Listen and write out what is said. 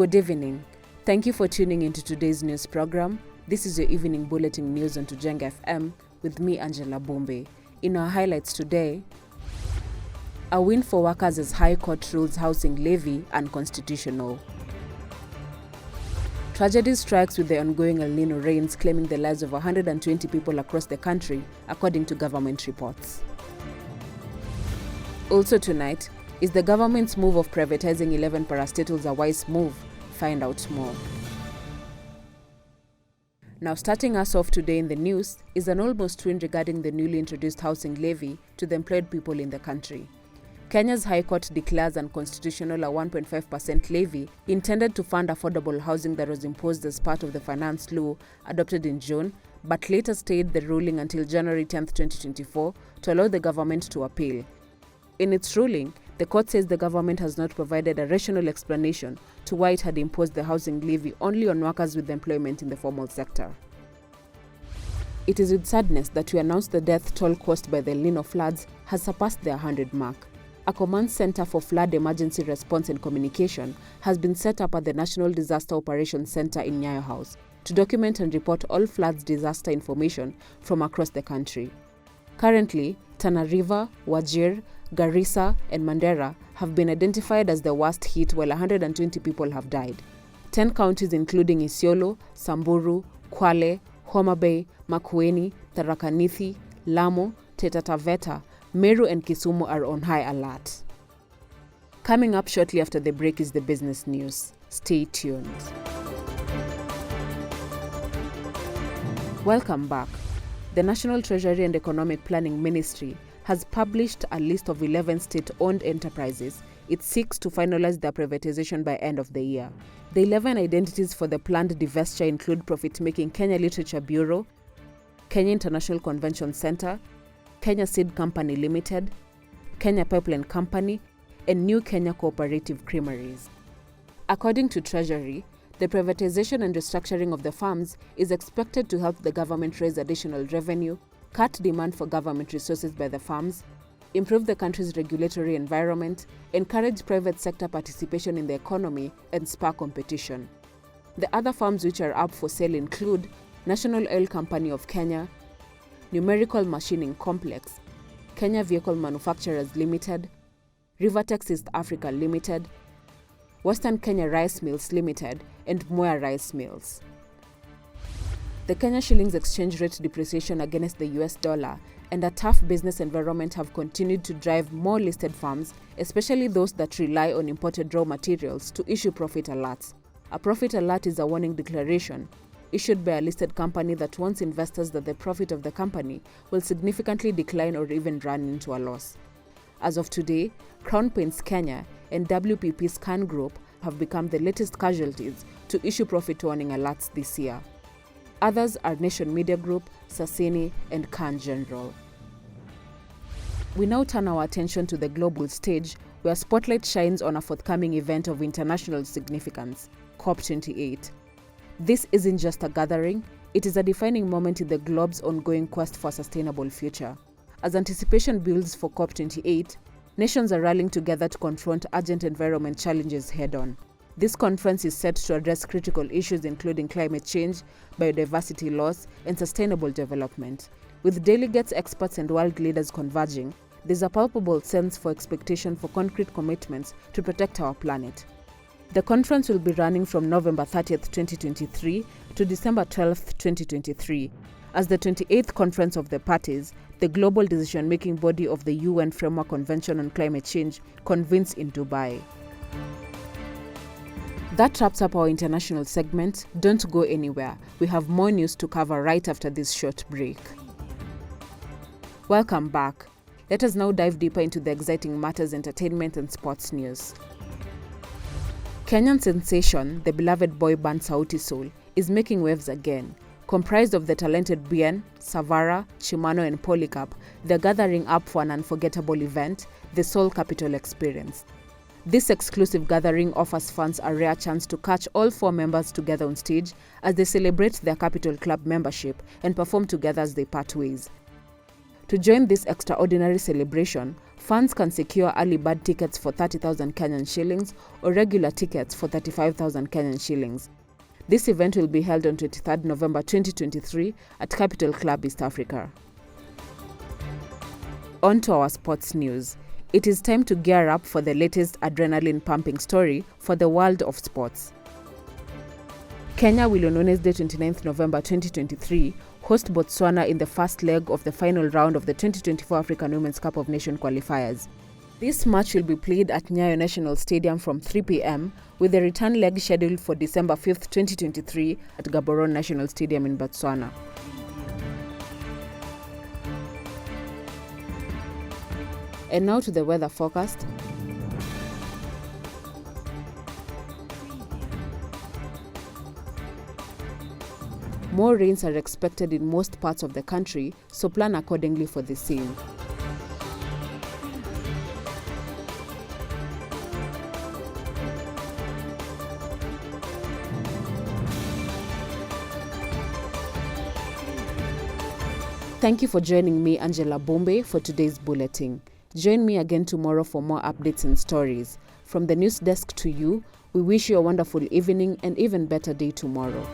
Good evening. Thank you for tuning into today's news program. This is your evening bulletin news on Tujenga FM with me, Angela Bombe. In our highlights today, a win for workers as High Court rules housing levy unconstitutional. Tragedy strikes with the ongoing El Nino rains, claiming the lives of 120 people across the country, according to government reports. Also tonight, is the government's move of privatizing 11 parastatals a wise move? Find out more. Now, starting us off today in the news is an almost twin regarding the newly introduced housing levy to the employed people in the country. Kenya's High Court declares unconstitutional a 1.5% levy intended to fund affordable housing that was imposed as part of the finance law adopted in June, but later stayed the ruling until January 10, 2024 to allow the government to appeal. In its ruling, the court says the government has not provided a rational explanation to why it had imposed the housing levy only on workers with employment in the formal sector. It is with sadness that we announce the death toll caused by the El Nino floods has surpassed the 100 mark. A command center for flood emergency response and communication has been set up at the National Disaster Operations Center in Nyayo House to document and report all floods disaster information from across the country. Currently, Tana River, Wajir, Garissa and Mandera have been identified as the worst hit, while 120 people have died. 10 counties including Isiolo, Samburu, Kwale, Homa Bay, Makueni, Tharaka Nithi, Lamu, Taita Taveta, Meru and Kisumu are on high alert. Coming up shortly after the break is the business news. Stay tuned. Welcome back. The National Treasury and Economic Planning Ministry has published a list of 11 state-owned enterprises it seeks to finalize their privatization by end of the year. The 11 identities for the planned divestiture include profit-making Kenya Literature Bureau, Kenya International Convention Center, Kenya Seed Company Limited, Kenya Pipeline Company, and New Kenya Cooperative Creameries. According to Treasury, the privatization and restructuring of the firms is expected to help the government raise additional revenue, cut demand for government resources by the firms, improve the country's regulatory environment, encourage private sector participation in the economy, and spur competition. The other firms which are up for sale include National Oil Company of Kenya, Numerical Machining Complex, Kenya Vehicle Manufacturers Limited, Rivertex East Africa Limited, Western Kenya Rice Mills Limited, and Mwea Rice Mills. The Kenya shilling's exchange rate depreciation against the US dollar and a tough business environment have continued to drive more listed firms, especially those that rely on imported raw materials, to issue profit alerts. A profit alert is a warning declaration issued by a listed company that warns investors that the profit of the company will significantly decline or even run into a loss. As of today, Crown Paints Kenya and WPP Scan Group have become the latest casualties to issue profit warning alerts this year. Others are Nation Media Group, Sasini, and Khan General. We now turn our attention to the global stage, where spotlight shines on a forthcoming event of international significance, COP28. This isn't just a gathering, it is a defining moment in the globe's ongoing quest for a sustainable future. As anticipation builds for COP28, nations are rallying together to confront urgent environment challenges head-on. This conference is set to address critical issues including climate change, biodiversity loss, and sustainable development. With delegates, experts, and world leaders converging, there's a palpable sense for expectation for concrete commitments to protect our planet. The conference will be running from November 30th, 2023 to December 12th, 2023, as the 28th Conference of the Parties, the global decision-making body of the UN Framework Convention on Climate Change, convenes in Dubai. That wraps up our international segment. Don't go anywhere. We have more news to cover right after this short break. Welcome back. Let us now dive deeper into the exciting matters, entertainment and sports news. Kenyan sensation, the beloved boy band Sauti Sol, is making waves again. Comprised of the talented Bien, Savara, Chimano and Polycarp, they're gathering up for an unforgettable event, the Soul Capital Experience. This exclusive gathering offers fans a rare chance to catch all four members together on stage as they celebrate their Capital Club membership and perform together as they part ways. To join this extraordinary celebration, Fans can secure early bird tickets for 30,000 Kenyan shillings or regular tickets for 35,000 Kenyan shillings. This event will be held on 23rd November 2023 at Capital Club East Africa. On to our sports news. It is time to gear up for the latest adrenaline-pumping story for the world of sports. Kenya will on Wednesday 29th November 2023 host Botswana in the first leg of the final round of the 2024 African Women's Cup of Nations qualifiers. This match will be played at Nyayo National Stadium from 3 p.m. with the return leg scheduled for December 5th, 2023 at Gaborone National Stadium in Botswana. And now to the weather forecast. More rains are expected in most parts of the country, so plan accordingly for the same. Thank you for joining me, Angela Bombe, for today's bulletin. Join me again tomorrow for more updates and stories. From the news desk to you, we wish you a wonderful evening and even better day tomorrow.